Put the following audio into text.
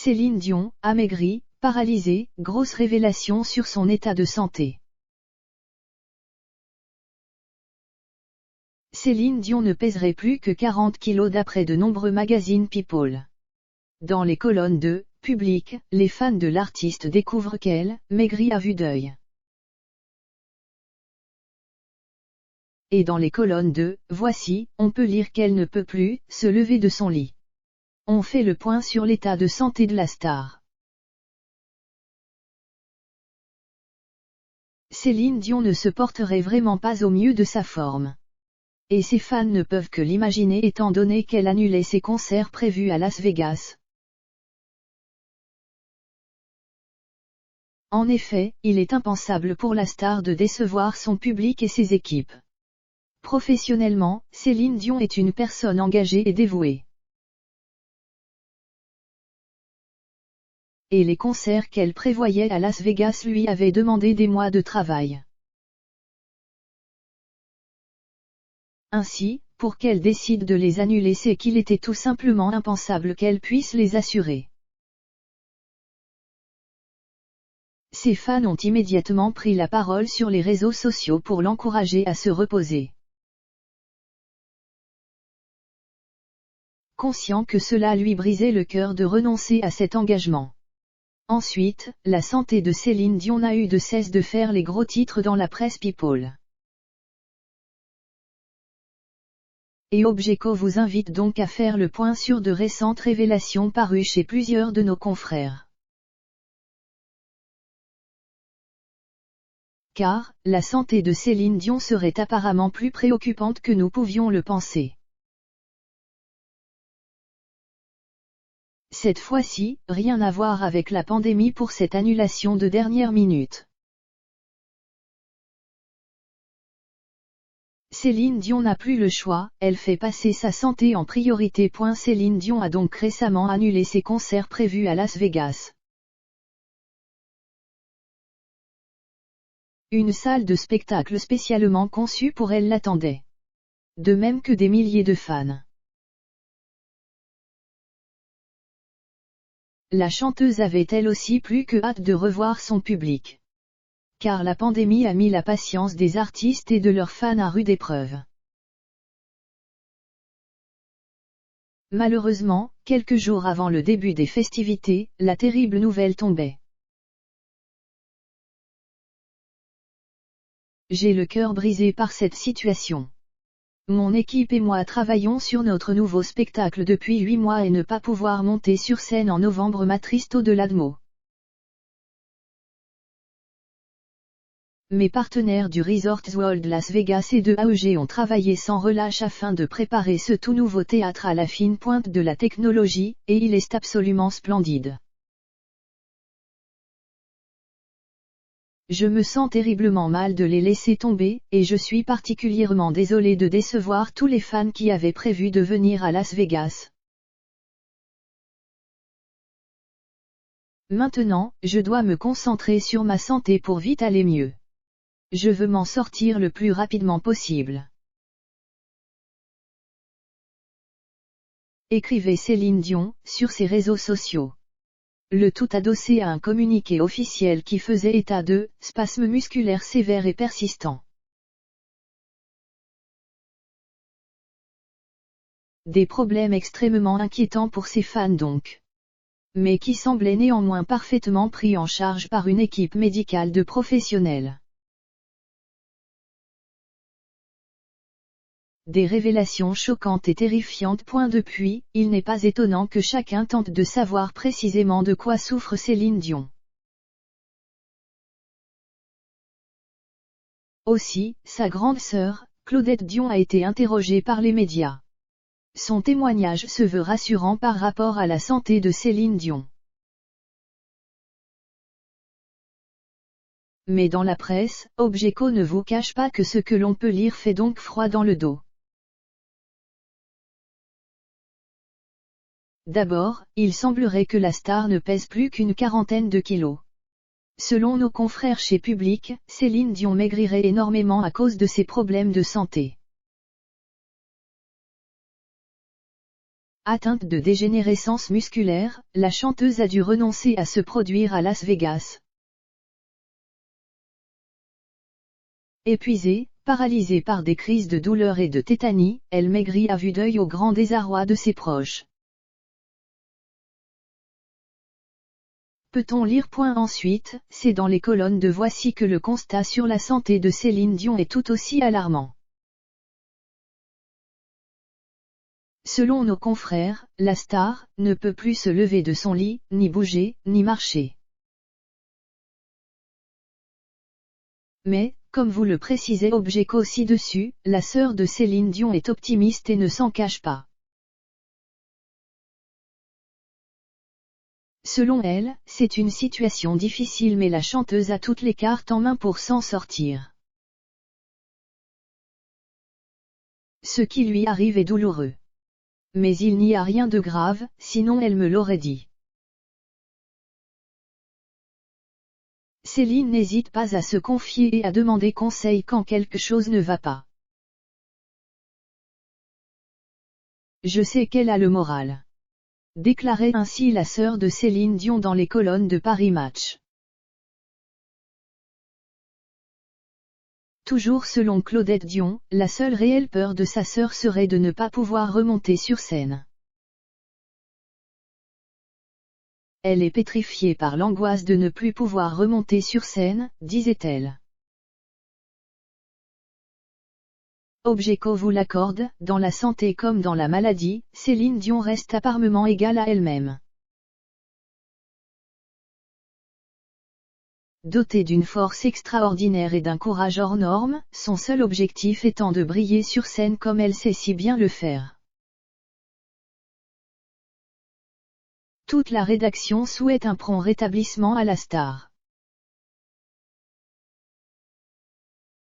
Céline Dion, amaigrie, paralysée, grosse révélation sur son état de santé. Céline Dion ne pèserait plus que 40 kilos d'après de nombreux magazines People. Dans les colonnes de Public, les fans de l'artiste découvrent qu'elle maigrit à vue d'œil. Et dans les colonnes de Voici, on peut lire qu'elle ne peut plus se lever de son lit. On fait le point sur l'état de santé de la star. Céline Dion ne se porterait vraiment pas au mieux de sa forme. Et ses fans ne peuvent que l'imaginer étant donné qu'elle annulait ses concerts prévus à Las Vegas. En effet, il est impensable pour la star de décevoir son public et ses équipes. Professionnellement, Céline Dion est une personne engagée et dévouée. Et les concerts qu'elle prévoyait à Las Vegas lui avaient demandé des mois de travail. Ainsi, pour qu'elle décide de les annuler, c'est qu'il était tout simplement impensable qu'elle puisse les assurer. Ses fans ont immédiatement pris la parole sur les réseaux sociaux pour l'encourager à se reposer. Conscient que cela lui brisait le cœur de renoncer à cet engagement. Ensuite, la santé de Céline Dion n'a eu de cesse de faire les gros titres dans la presse People. Et Objeco vous invite donc à faire le point sur de récentes révélations parues chez plusieurs de nos confrères. Car, la santé de Céline Dion serait apparemment plus préoccupante que nous pouvions le penser. Cette fois-ci, rien à voir avec la pandémie pour cette annulation de dernière minute. Céline Dion n'a plus le choix, elle fait passer sa santé en priorité. Céline Dion a donc récemment annulé ses concerts prévus à Las Vegas. Une salle de spectacle spécialement conçue pour elle l'attendait. De même que des milliers de fans. La chanteuse avait elle aussi plus que hâte de revoir son public. Car la pandémie a mis la patience des artistes et de leurs fans à rude épreuve. Malheureusement, quelques jours avant le début des festivités, la terrible nouvelle tombait. J'ai le cœur brisé par cette situation. Mon équipe et moi travaillons sur notre nouveau spectacle depuis 8 mois et ne pas pouvoir monter sur scène en novembre m'attriste au-delà de mots. Mes partenaires du Resorts World Las Vegas et de AEG ont travaillé sans relâche afin de préparer ce tout nouveau théâtre à la fine pointe de la technologie, et il est absolument splendide. Je me sens terriblement mal de les laisser tomber, et je suis particulièrement désolé de décevoir tous les fans qui avaient prévu de venir à Las Vegas. Maintenant, je dois me concentrer sur ma santé pour vite aller mieux. Je veux m'en sortir le plus rapidement possible. Écrivait Céline Dion, sur ses réseaux sociaux. Le tout adossé à un communiqué officiel qui faisait état de « spasmes musculaires sévères et persistants ». Des problèmes extrêmement inquiétants pour ses fans donc. Mais qui semblaient néanmoins parfaitement pris en charge par une équipe médicale de professionnels. Des révélations choquantes et terrifiantes. Depuis, il n'est pas étonnant que chacun tente de savoir précisément de quoi souffre Céline Dion. Aussi, sa grande sœur, Claudette Dion a été interrogée par les médias. Son témoignage se veut rassurant par rapport à la santé de Céline Dion. Mais dans la presse, Objeco ne vous cache pas que ce que l'on peut lire fait donc froid dans le dos. D'abord, il semblerait que la star ne pèse plus qu'une quarantaine de kilos. Selon nos confrères chez Public, Céline Dion maigrirait énormément à cause de ses problèmes de santé. Atteinte de dégénérescence musculaire, la chanteuse a dû renoncer à se produire à Las Vegas. Épuisée, paralysée par des crises de douleur et de tétanie, elle maigrit à vue d'œil au grand désarroi de ses proches. Peut-on lire ? Ensuite, c'est dans les colonnes de Voici que le constat sur la santé de Céline Dion est tout aussi alarmant. Selon nos confrères, la star ne peut plus se lever de son lit, ni bouger, ni marcher. Mais, comme vous le précisait Objeco ci-dessus, la sœur de Céline Dion est optimiste et ne s'en cache pas. Selon elle, c'est une situation difficile mais la chanteuse a toutes les cartes en main pour s'en sortir. Ce qui lui arrive est douloureux. Mais il n'y a rien de grave, sinon elle me l'aurait dit. Céline n'hésite pas à se confier et à demander conseil quand quelque chose ne va pas. Je sais qu'elle a le moral. Déclarait ainsi la sœur de Céline Dion dans les colonnes de Paris Match. Toujours selon Claudette Dion, la seule réelle peur de sa sœur serait de ne pas pouvoir remonter sur scène. Elle est pétrifiée par l'angoisse de ne plus pouvoir remonter sur scène, disait-elle. Objeco vous l'accorde, dans la santé comme dans la maladie, Céline Dion reste apparemment égale à elle-même. Dotée d'une force extraordinaire et d'un courage hors norme, son seul objectif étant de briller sur scène comme elle sait si bien le faire. Toute la rédaction souhaite un prompt rétablissement à la star.